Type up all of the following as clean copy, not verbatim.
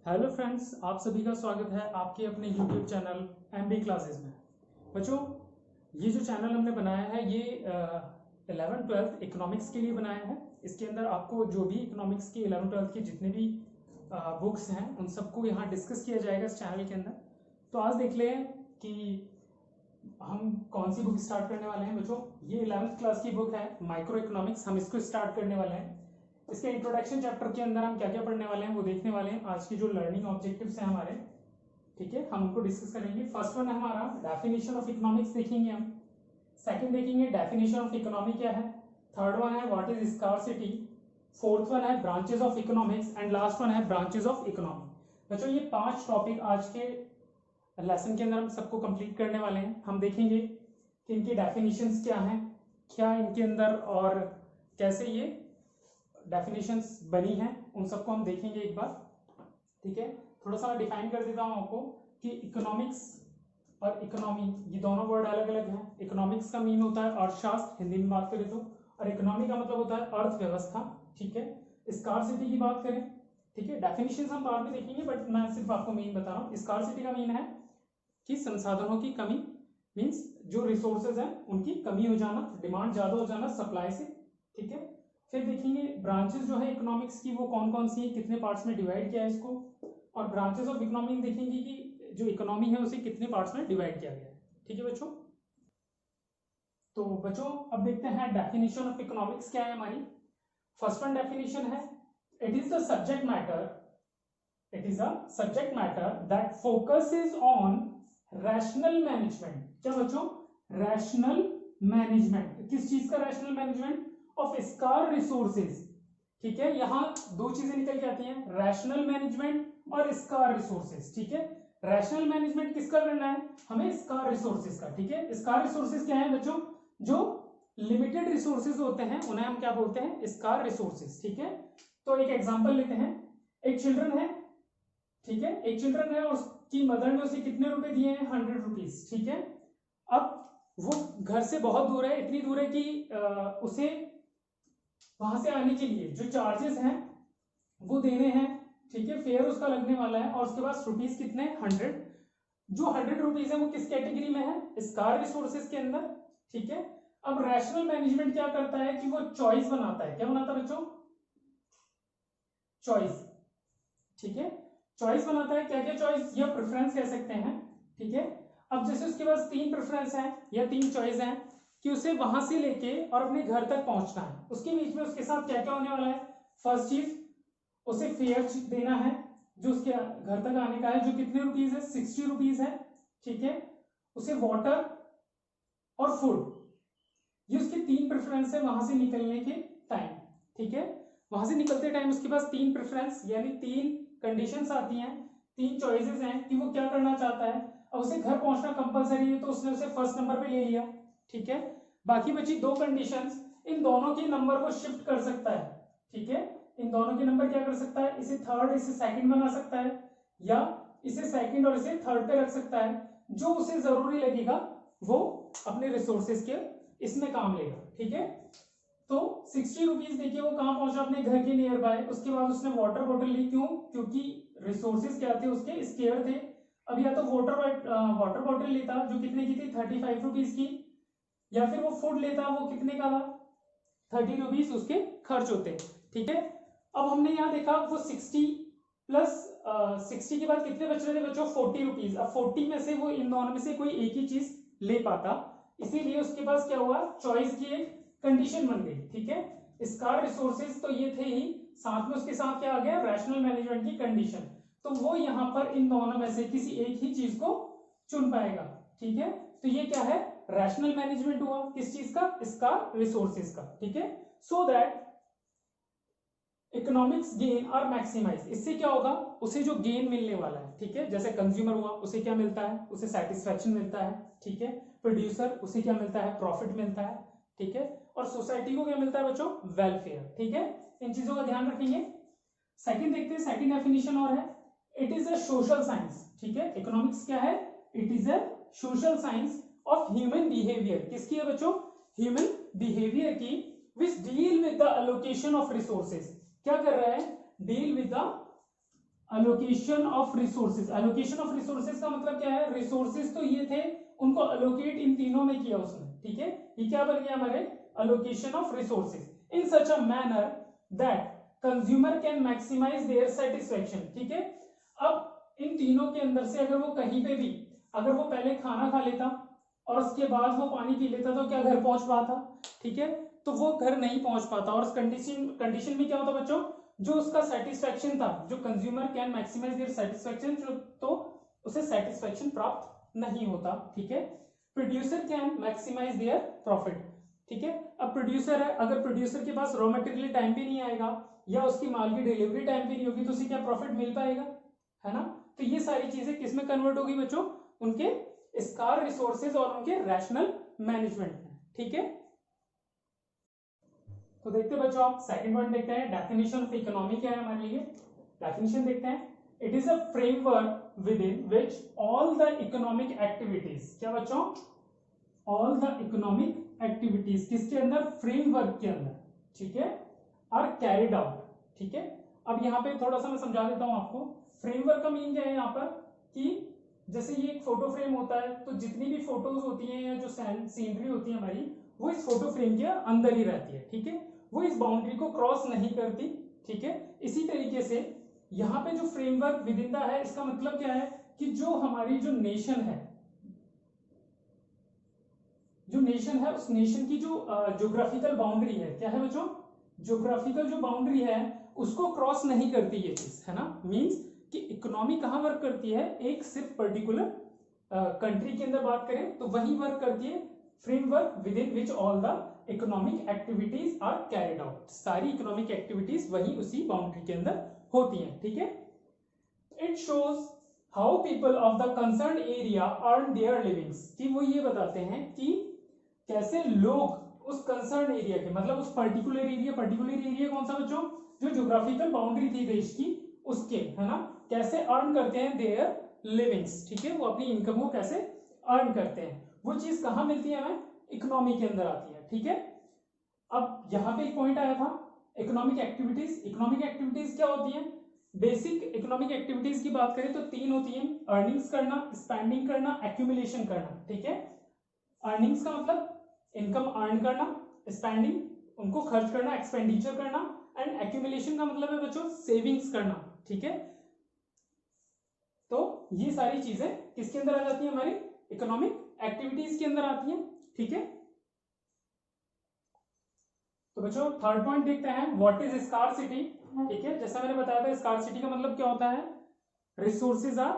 Hello friends, आप सभी का स्वागत है आपके अपने यूट्यूब चैनल एमबी क्लासेस में। बच्चों, ये जो चैनल हमने बनाया है ये 11th-12th इकोनॉमिक्स के लिए बनाया है। इसके अंदर आपको जो भी इकोनॉमिक्स के 11th-12th के जितने भी बुक्स हैं उन सबको यहाँ डिस्कस किया जाएगा इस चैनल के अंदर। तो आज देख लें कि हम कौन सी बुक स्टार्ट करने वाले हैं। बच्चों, ये 11th क्लास की बुक है माइक्रो इकोनॉमिक्स, हम इसको स्टार्ट करने वाले हैं। इसके इंट्रोडक्शन चैप्टर के अंदर हम क्या क्या पढ़ने वाले हैं वो देखने वाले हैं। आज की जो लर्निंग ऑब्जेक्टिव्स हैं हमारे, ठीक है, हम उनको डिस्कस करेंगे। फर्स्ट वन है हमारा डेफिनेशन ऑफ इकोनॉमिक्स देखेंगे हम। सेकंड देखेंगे डेफिनेशन ऑफ इकोनॉमी क्या है। थर्ड वन है what is scarcity. Fourth one है branches of economics and last one है ब्रांचेस ऑफ इकोनॉमी। बच्चों, ये 5 टॉपिक आज के लेसन के अंदर हम सबको कंप्लीट करने वाले हैं। हम देखेंगे कि इनकी डेफिनेशंस क्या हैं, क्या इनके अंदर और कैसे ये डेफिनेशंस बनी हैं, उन सबको हम देखेंगे एक बार। ठीक है, थोड़ा सा मैं डिफाइन कर देता हूं आपको कि इकोनॉमिक्स और इकोनॉमी ये दोनों वर्ड अलग अलग हैं। इकोनॉमिक्स का मीन होता है अर्थशास्त्र, हिंदी में बात करें तो, और इकोनॉमी का मतलब होता है अर्थव्यवस्था। ठीक है, स्कार्सिटी की बात करें, ठीक है, डेफिनेशंस हम बाद में देखेंगे बट मैं सिर्फ आपको मीन बता रहा हूँ। स्कार्सिटी का मीन है कि संसाधनों की कमी, मीन्स जो रिसोर्सेज हैं उनकी कमी हो जाना, डिमांड ज्यादा हो जाना सप्लाई से। ठीक है, फिर देखेंगे ब्रांचेस जो है इकोनॉमिक्स की वो कौन कौन सी है, कितने पार्ट्स में डिवाइड किया है इसको। और ब्रांचेस ऑफ इकोनॉमी देखेंगे कि जो इकोनॉमी है उसे कितने पार्ट्स में डिवाइड किया गया है। ठीक है बच्चों, तो बच्चों अब देखते हैं डेफिनेशन ऑफ इकोनॉमिक्स क्या है हमारी। फर्स्ट वन डेफिनेशन है it is the subject matter, it is a subject matter that focuses on rational management. क्या बच्चों, रैशनल मैनेजमेंट। किस चीज का rational management? Of scar resources. ठीक है, यहां दो चीजें निकल के आती हैं, रैशनल मैनेजमेंट और स्कार रिसोर्सेज। ठीक है, रैशनल मैनेजमेंट किसका करना है हमें? स्कार रिसोर्सेज का। ठीक है, स्कार रिसोर्सेज क्या है बच्चों? जो लिमिटेड रिसोर्सेज होते हैं उन्हें हम क्या बोलते हैं? Scar resources. ठीक है, तो एक एग्जांपल लेते हैं। एक चिल्ड्रन है, ठीक है, एक चिल्ड्रन है और उसकी मदर ने उसे कितने रुपए दिए हैं? 100 रुपीज। ठीक है, अब वो घर से बहुत दूर है, इतनी दूर है कि उसे वहां से आने के लिए जो चार्जेस हैं वो देने हैं। ठीक है, फेयर उसका लगने वाला है और उसके पास रुपीज कितने? 100। जो 100 रुपीज है वो किस कैटेगरी में है? स्कार रिसोर्सेज के अंदर। ठीक है, अब रैशनल मैनेजमेंट क्या करता है कि वो चॉइस बनाता है। क्या बनाता है बच्चों? चॉइस। ठीक है, चॉइस बनाता है। क्या क्या चॉइस? या प्रेफरेंस कह सकते हैं। ठीक है, अब जैसे उसके पास 3 प्रेफरेंस है या 3 चॉइस है कि उसे वहां से लेके और अपने घर तक पहुंचना है, उसके बीच में उसके साथ क्या क्या होने वाला है? फर्स्ट चीज, उसे फेयर देना है जो उसके घर तक आने का है, जो कितने रुपीज है? 60 रुपीज है। ठीक है, उसे वाटर और फूड, ये उसके 3 प्रेफरेंस है वहां से निकलने के टाइम। ठीक है, वहां से निकलते टाइम उसके पास 3 प्रेफरेंस यानी 3 कंडीशंस आती हैं, 3 चॉइसेस हैं कि वो क्या करना चाहता है। अब उसे घर पहुंचना कंपलसरी है तो उसने उसे फर्स्ट नंबर पे ले लिया। ठीक है, बाकी बची 2 कंडीशंस, इन दोनों के नंबर को शिफ्ट कर सकता है। ठीक है, इन दोनों के नंबर क्या कर सकता है? इसे थर्ड इसे सेकंड बना सकता है या इसे सेकंड और इसे थर्ड पे रख सकता है। जो उसे जरूरी लगेगा वो अपने रिसोर्सेज के इसमें काम लेगा। ठीक है, तो 60 रुपीज देखिए वो कहां पहुंचा? अपने घर के नियर बाय। उसके बाद उसने वाटर बॉटल ली, क्यों? क्योंकि रिसोर्सेज क्या थे उसके? स्केयर थे। अब या तो वाटर बॉटल लेता जो कितने की थी? 35 रुपीज की, या फिर वो फूड लेता, वो कितने का था? 30 रुपीज उसके खर्च होते। ठीक है, अब हमने यहाँ देखा वो 60 प्लस 60 के बाद कितने बच रहे थे बच्चों? 40 रुपीज। अब 40 में से वो इन दोनों में से कोई एक ही चीज ले पाता, इसीलिए उसके पास क्या हुआ? चॉइस की एक कंडीशन बन गई। ठीक है, स्कार रिसोर्सेज तो ये थे ही, साथ में उसके साथ क्या आ गया? रैशनल मैनेजमेंट की कंडीशन। तो वो यहां पर इन दोनों में से किसी एक ही चीज को चुन पाएगा। ठीक है, तो ये क्या है? रैशनल मैनेजमेंट हुआ। किस चीज का? स्कार रिसोर्सेज का। ठीक है, सो दैट इकोनॉमिक्स गेन और मैक्सिमाइज। इससे क्या होगा? उसे जो गेन मिलने वाला है, ठीक है, जैसे कंज्यूमर हुआ उसे क्या मिलता है? उसे सेटिस्फेक्शन मिलता है। ठीक है, प्रोड्यूसर उसे क्या मिलता है? प्रॉफिट मिलता है। ठीक है, और सोसाइटी को क्या मिलता है बच्चों? वेलफेयर। ठीक है, इन चीजों का ध्यान रखेंगे। सेकंड देखते हैं, सेकंड डेफिनेशन और है it is a social science. ठीक है, इकोनॉमिक्स क्या है? It is a social science of human behaviour. किसकी है बच्चों? ह्यूमन बिहेवियर की, which deal with the allocation of resources. क्या कर रहा है? Deal with the allocation of resources. Allocation of resources का मतलब क्या है, रिसोर्सेज तो ये थे, उनको अलोकेट इन तीनों में किया उसने, ठीक है। ये क्या बन गया हमारे, allocation of resources in such a manner that consumer can maximise their satisfaction, ठीक है। अब इन तीनों के अंदर से अगर वो कहीं पे भी, अगर वो पहले खाना खा लेता और उसके बाद वो पानी पी लेता तो क्या घर पहुंच पाता, ठीक है, तो वो घर नहीं पहुंच पाता। और उस कंडीशन में क्या होता बच्चों, जो उसका सेटिस्फेक्शन था, जो consumer can maximise their satisfaction, तो उसे सेटिस्फेक्शन प्राप्त नहीं होता, ठीक है। Producer can maximise their profit, ठीक है। अब प्रोड्यूसर है, अगर प्रोड्यूसर के पास रॉ मटेरियल टाइम पे नहीं आएगा या उसकी माल की डिलीवरी टाइम पे नहीं होगी तो उसे क्या प्रॉफिट मिल पाएगा, है ना। तो ये सारी चीजें किस में कन्वर्ट होगी बच्चों, उनके स्कार रिसोर्सेज और उनके रैशनल मैनेजमेंट में, ठीक है। तो देखते हैं बच्चों, आप सेकंड पॉइंट देखते हैं, डेफिनेशन ऑफ इकोनॉमी क्या है हमारे लिए। डेफिनेशन देखते हैं, it is a framework within which all the economic activities, क्या बच्चों, ऑल द इकोनॉमिक एक्टिविटीज किसके अंदर, फ्रेमवर्क के अंदर, ठीक है, आर कैरिड आउट, ठीक है। अब यहाँ पे थोड़ा सा मैं समझा देता हूं आपको, फ्रेमवर्क का मीन क्या है यहाँ पर, कि जैसे ये एक फोटो फ्रेम होता है, तो जितनी भी फोटोज होती हैं या जो सीनरी होती है हमारी, वो इस फोटो फ्रेम के अंदर ही रहती है, ठीक है, वो इस बाउंड्री को क्रॉस नहीं करती, ठीक है। इसी तरीके से यहाँ पे जो फ्रेमवर्क विद इन द है, इसका मतलब क्या है कि जो हमारी जो नेशन है, जो नेशन है, उस नेशन की जो ज्योग्राफिकल बाउंड्री है, क्या है बच्चों, ज्योग्राफिकल जो बाउंड्री है उसको क्रॉस नहीं करती ये चीज, है ना। मींस कि इकोनॉमी कहां वर्क करती है, एक सिर्फ पर्टिकुलर कंट्री के अंदर बात करें तो वही वर्क करती है, framework within which all the economic activities are carried out, सारी इकोनॉमिक एक्टिविटीज वही उसी बाउंड्री के अंदर होती हैं, ठीक है। It shows how people of the concern area earn their livings, कि वो ये बताते हैं कि कैसे लोग उस कंसर्न एरिया के, मतलब उस पर्टिकुलर एरिया कौन सा बच्चों, जो ज्योग्राफिकल बाउंड्री थी देश की उसके, है ना, कैसे अर्न करते हैं देयर लिविंग्स, ठीक है, वो अपनी इनकम को कैसे अर्न करते हैं, वो चीज कहां मिलती है हमें, इकोनॉमी के अंदर आती है, ठीक है। अब यहां पे एक पॉइंट आया था, इकोनॉमिक एक्टिविटीज। इकोनॉमिक एक्टिविटीज क्या होती है, बेसिक इकोनॉमिक एक्टिविटीज की बात करें तो तीन होती हैं, अर्निंग्स करना, स्पेंडिंग करना, एक्यूमुलेशन करना, ठीक है। अर्निंग्स का मतलब इनकम अर्न करना, स्पेंडिंग उनको खर्च करना, एक्सपेंडिचर करना, एंड एक्यूमुलेशन का मतलब है बच्चों सेविंग्स करना, ठीक है। तो ये सारी चीजें किसके अंदर आ जाती है, हमारी इकोनॉमिक एक्टिविटीज के अंदर आती हैं, ठीक है। तो बच्चों थर्ड पॉइंट देखते हैं, व्हाट इज स्कार्सिटी, ठीक है। जैसा मैंने बताया था, स्कार्सिटी का मतलब क्या होता है, resources are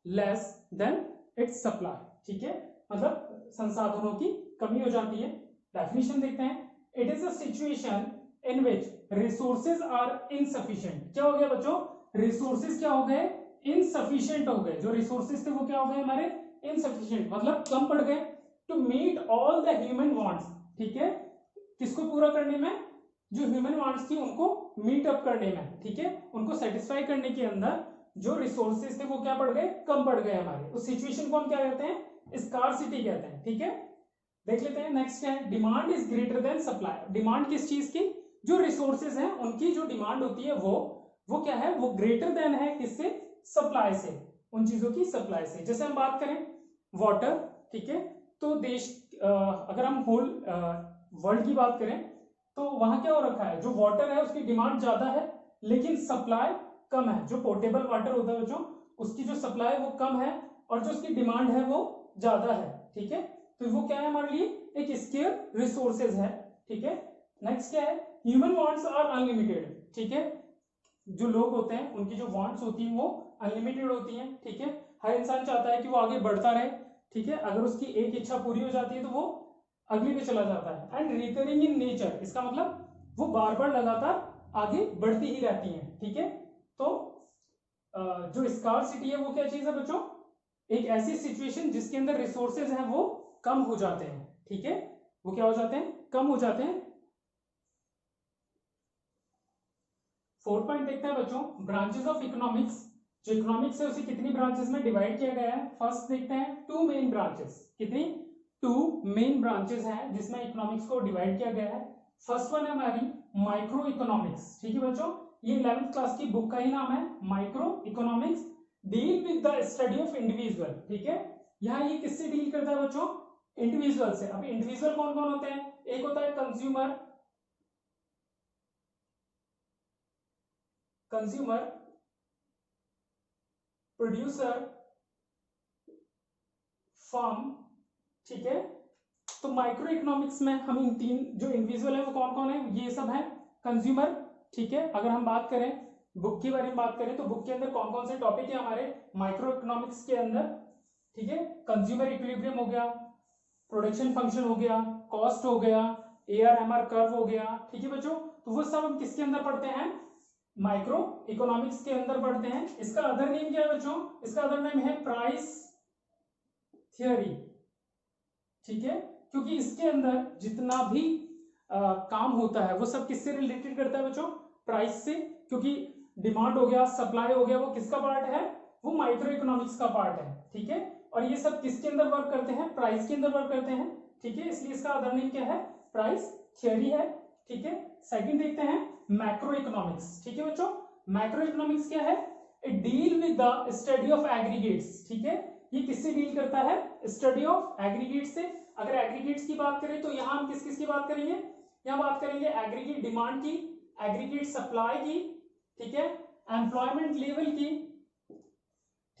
less than its supply, ठीक है, मतलब संसाधनों की कमी हो जाती है। डेफिनेशन देखते हैं, it is a situation in which resources are insufficient, क्या हो गया बच्चों, रिसोर्सेज क्या हो गए, इनसफिशिएंट हो गए, जो रिसोर्सेज थे वो क्या हो गए हमारे, इनसफिशिएंट, मतलब कम पड़ गए, to meet all the human wants, ठीक है, किसको पूरा करने में, जो ह्यूमन वांट्स थी उनको मीट अप करने में, ठीक है, उनको सेटिस्फाई करने के अंदर जो रिसोर्सेज थे वो क्या पड़ गए, कम पड़ गए हमारे, उस सिचुएशन को हम क्या कहते हैं, स्कार्सिटी कहते हैं, ठीक है। देख लेते हैं नेक्स्ट क्या है, demand is greater than supply. Demand किस चीज की, जो रिसोर्सेज हैं उनकी जो डिमांड होती है वो क्या है, वो ग्रेटर देन है किससे, सप्लाई से, उन चीजों की सप्लाई से। जैसे हम बात करें वाटर, ठीक है, तो देश अगर हम होल वर्ल्ड की बात करें तो वहां क्या हो रखा है, जो वाटर है उसकी डिमांड ज्यादा है लेकिन सप्लाई कम है, जो पोर्टेबल वाटर होता है बच्चों उसकी जो सप्लाई वो कम है और जो उसकी डिमांड है वो ज्यादा है, ठीक है। तो वो क्या है हमारे लिए, एक स्केयर रिसोर्सेज है, ठीक है। नेक्स्ट क्या है, ह्यूमन वांट्स आर अनलिमिटेड, ठीक है, जो लोग होते हैं उनकी जो वांट्स होती हैं वो अनलिमिटेड होती हैं, ठीक है। हर इंसान चाहता है कि वो आगे बढ़ता रहे, ठीक है, अगर उसकी एक इच्छा पूरी हो जाती है तो वो अगली पे चला जाता है। एंड रिकरिंग इन नेचर, इसका मतलब वो बार बार लगातार आगे बढ़ती ही रहती हैं, ठीक है। तो जो स्कार्सिटी है वो क्या चीज है बच्चों, एक ऐसी सिचुएशन जिसके अंदर रिसोर्सेज हैं वो कम हो जाते हैं, ठीक है, वो क्या हो जाते हैं, कम हो जाते हैं। फोर्थ पॉइंट देखते हैं बच्चों, ब्रांचेस ऑफ इकोनॉमिक्स। जो इकोनॉमिक्स है उसे कितनी ब्रांचेस में डिवाइड किया गया है, फर्स्ट देखते हैं टू मेन ब्रांचेस, कितनी, टू मेन ब्रांचेस हैं जिसमें इकोनॉमिक्स को डिवाइड किया गया है। फर्स्ट वन है हमारी माइक्रो इकोनॉमिक्स, ठीक है बच्चों, ये 11th क्लास की बुक का ही नाम है, micro economics deal with the study of individual. ठीक है, यहाँ ये किससे डील करता है बच्चों? इंडिविजुअल से। अब इंडिविजुअल कौन कौन होते हैं? एक होता है कंज्यूमर, प्रोड्यूसर, फर्म। ठीक है, तो माइक्रो इकोनॉमिक्स में हम इन तीन जो इंडिविजुअल है वो कौन कौन है? ये सब है कंज्यूमर। ठीक है, अगर हम बात करें बुक के बारे में बात करें तो बुक के अंदर कौन कौन से टॉपिक है हमारे माइक्रो इकोनॉमिक्स के अंदर? ठीक है, कंज्यूमर इक्विलिब्रियम हो गया, प्रोडक्शन फंक्शन हो गया, कॉस्ट हो गया, AR/MR कर्व हो गया। ठीक है बच्चों, तो वो सब हम किसके अंदर पढ़ते हैं? माइक्रो इकोनॉमिक्स के अंदर पढ़ते हैं। इसका अदर नेम क्या है बच्चों? इसका अदर नेम है प्राइस थियरी। ठीक है, क्योंकि इसके अंदर जितना भी काम होता है वो सब किससे रिलेटेड करता है बच्चों? प्राइस से, क्योंकि डिमांड हो गया, सप्लाई हो गया, वो किसका पार्ट है? वो माइक्रो इकोनॉमिक्स का पार्ट है। ठीक है, और ये सब किसके अंदर वर्क करते हैं? प्राइस के अंदर वर्क करते हैं। ठीक है, इसलिए इसका अदर नेम क्या है? प्राइस थियरी है। ठीक है, सेकंड देखते हैं मैक्रो इकोनॉमिक्स। ठीक है बच्चों, मैक्रो इकोनॉमिक्स क्या है? It deal with the study of aggregates. ठीक है, ये किससे डील करता है? स्टडी ऑफ एग्रीगेट्स से। अगर एग्रीगेट्स की बात करें तो यहां हम किस किस की बात करेंगे? यहां बात करेंगे एग्रीगेट डिमांड की, एग्रीगेट सप्लाई की, ठीक है, एम्प्लॉयमेंट लेवल की।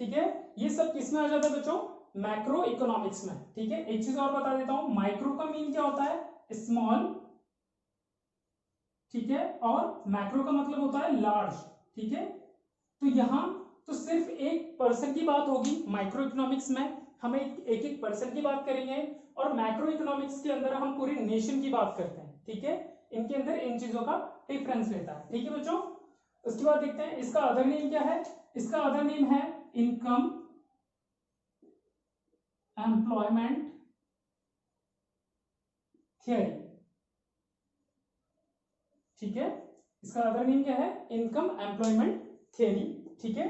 ठीक है, ये सब किस में आ जाता है बच्चों? मैक्रो इकोनॉमिक्स में। ठीक है, एक चीज और बता देता हूं, माइक्रो का मीन क्या होता है? स्मॉल। ठीक है, और मैक्रो का मतलब होता है लार्ज। ठीक है, तो यहां तो सिर्फ एक पर्सन की बात होगी। माइक्रो इकोनॉमिक्स में हम एक एक पर्सन की बात करेंगे, और मैक्रो इकोनॉमिक्स के अंदर हम पूरी नेशन की बात करते हैं। ठीक है, इनके अंदर इन चीजों का डिफरेंस रहता है। ठीक है बच्चों, उसके बाद देखते हैं इसका अदर नेम क्या है। इसका अदर नेम है इनकम एम्प्लॉयमेंट थियरी। ठीक है, इसका अदर नेम क्या है? Income employment theory. ठीक है,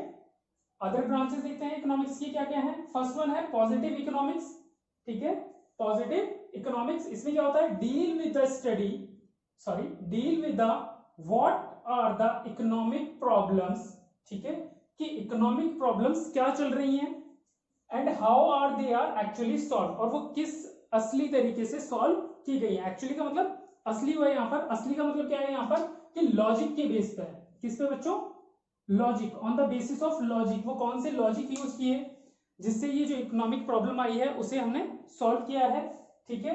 अदर ब्रांचेस देखते हैं इकोनॉमिक्स की क्या क्या है। फर्स्ट वन है पॉजिटिव इकोनॉमिक्स। ठीक है, पॉजिटिव इकोनॉमिक्स, इसमें क्या होता है? Deal with the study, deal with the what are the economic problems. ठीक है, कि इकोनॉमिक प्रॉब्लम्स क्या चल रही हैं, and how are they are actually solve, और वो किस असली तरीके से सॉल्व की गई है। एक्चुअली का मतलब असली हुआ यहाँ पर, असली का मतलब क्या है यहाँ पर? कि लॉजिक के बेस पर है। किस पे बच्चों? Logic, on the basis of logic. वो कौन से लॉजिक यूज किए जिससे ये जो इकोनॉमिक प्रॉब्लम आई है उसे हमने सॉल्व किया है। ठीक है,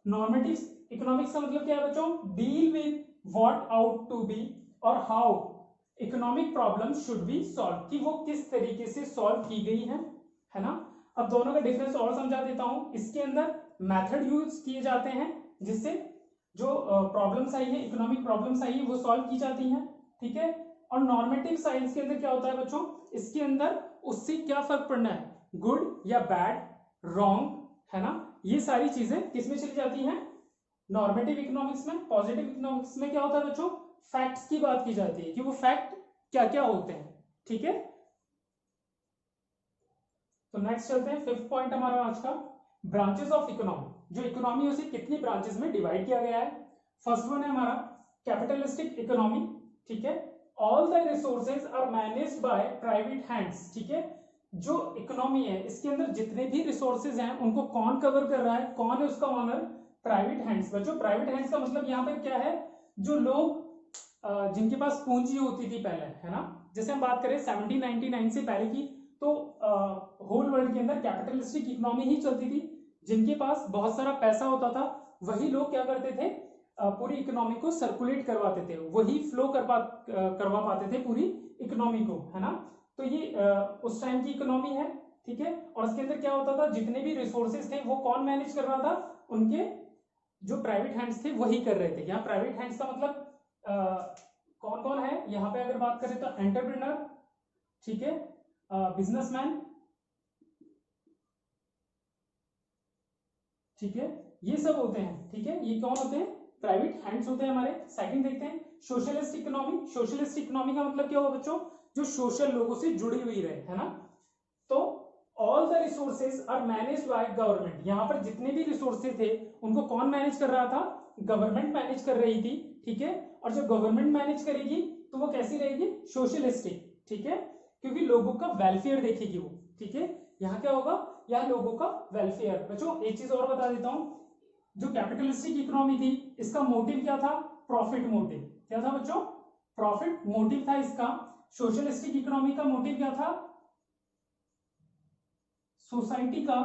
नॉर्मेटिव इकोनॉमिक्स का मतलब क्या है बच्चों? Deal with what ought to be और how economic problem should be solved, कि वो किस तरीके से सॉल्व की गई है ना। अब दोनों का डिफरेंस और समझा देता हूं। इसके अंदर मेथड यूज किए जाते हैं जिससे जो प्रॉब्लम्स आई है, इकोनॉमिक प्रॉब्लम्स आई है, वो सॉल्व की जाती हैं। ठीक है, और नॉर्मेटिव साइंस के अंदर क्या होता है बच्चों? इसके अंदर उससे क्या फर्क पड़ना है, गुड या बैड, रॉन्ग, है ना, ये सारी चीजें किसमें चली जाती हैं? नॉर्मेटिव इकोनॉमिक्स में। पॉजिटिव इकोनॉमिक्स में क्या होता है बच्चों? फैक्ट्स की बात की जाती है कि वो फैक्ट क्या क्या होते हैं। ठीक है, तो नेक्स्ट चलते हैं, फिफ्थ पॉइंट हमारा आज का, ब्रांचेस ऑफ इकोनॉमी। जो इकोनॉमी है उसे कितनी ब्रांचेस में डिवाइड किया गया है। फर्स्ट वन है हमारा कैपिटलिस्टिक इकोनॉमी। ठीक है, all the resources are managed by private hands. ठीक है, जो इकोनॉमी है इसके अंदर जितने भी रिसोर्सेज हैं उनको कौन कवर कर रहा है, कौन है उसका ऑनर? Private hands. बच्चों प्राइवेट हैंड्स का मतलब यहाँ पर क्या है? जो लोग जिनके पास पूंजी होती थी पहले, है ना, जैसे हम बात करें 1799 से पहले की, तो होल वर्ल्ड के अंदर कैपिटलिस्टिक इकोनॉमी ही चलती थी। जिनके पास बहुत सारा पैसा होता था वही लोग क्या करते थे? पूरी इकोनॉमी को सर्कुलेट करवाते थे, वही फ्लो करवा पाते थे पूरी इकोनॉमी को, है ना। तो ये उस टाइम की इकोनॉमी है। ठीक है, और इसके अंदर क्या होता था? जितने भी रिसोर्सेज थे वो कौन मैनेज कर रहा था? उनके जो प्राइवेट हैंड्स थे वही कर रहे थे। यहाँ प्राइवेट हैंड्स का मतलब कौन कौन है यहाँ पे? अगर बात करें तो एंटरप्रेन्योर, ठीक है, बिजनेसमैन, ठीक है, ये सब होते हैं। ठीक है, ये कौन होते हैं? प्राइवेट हैंड्स होते हैं हमारे। सेकंड देखते हैं सोशलिस्ट इकोनॉमी। सोशलिस्ट इकोनॉमी का मतलब क्या होगा बच्चों? जो सोशल लोगों से जुड़ी हुई रहे, है ना। तो all the resources are managed by government. यहाँ पर जितने भी रिसोर्सेज थे उनको कौन मैनेज कर रहा था? गवर्नमेंट मैनेज कर रही थी। ठीक है, और जब गवर्नमेंट मैनेज करेगी तो वो कैसी रहेगी, सोशलिस्टिक, ठीक है, क्योंकि लोगों का वेलफेयर देखेगी वो, ठीक है। यहाँ क्या होगा, यहाँ लोगों का वेलफेयर। बच्चों एक चीज और बता देता हूं, जो कैपिटलिस्टिक इकोनॉमी थी इसका मोटिव क्या था, प्रॉफिट मोटिव। क्या था बच्चों, प्रॉफिट मोटिव था इसका। सोशलिस्टिक इकोनॉमी का मोटिव क्या था, सोसाइटी का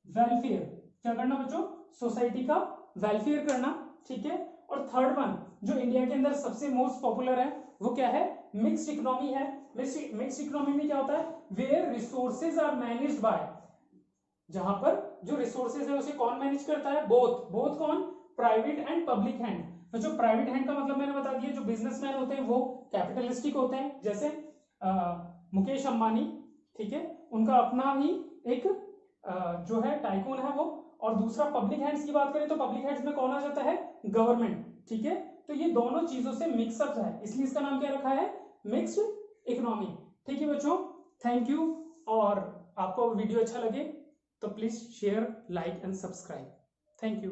वेलफेयर। क्या करना बच्चों, सोसाइटी का वेलफेयर करना, ठीक है। और थर्ड वन जो इंडिया के अंदर सबसे मोस्ट पॉपुलर है वो क्या है, मिक्स्ड इकोनॉमी है। मिक्स्ड इकोनॉमी में क्या होता है, where resources are managed by, जहां पर जो रिसोर्सेज है उसे कौन मैनेज करता है, बोथ बोथ कौन, प्राइवेट एंड पब्लिक हैंड। तो जो प्राइवेट हैंड का मतलब मैंने बता दिया, जो बिजनेसमैन होते हैं वो कैपिटलिस्टिक होते हैं, जैसे मुकेश अंबानी, ठीक है, उनका अपना ही एक जो है टाइकून है वो। और दूसरा पब्लिक हैंड्स की बात करें तो पब्लिक हैंड्स में कौन आ जाता है, गवर्नमेंट, ठीक है। तो ये दोनों चीजों से मिक्सअप है, इसलिए इसका नाम क्या रखा है, मिक्स्ड इकोनॉमी, ठीक है बच्चों। थैंक यू, और आपको वीडियो अच्छा लगे तो please share, like and subscribe. Thank you.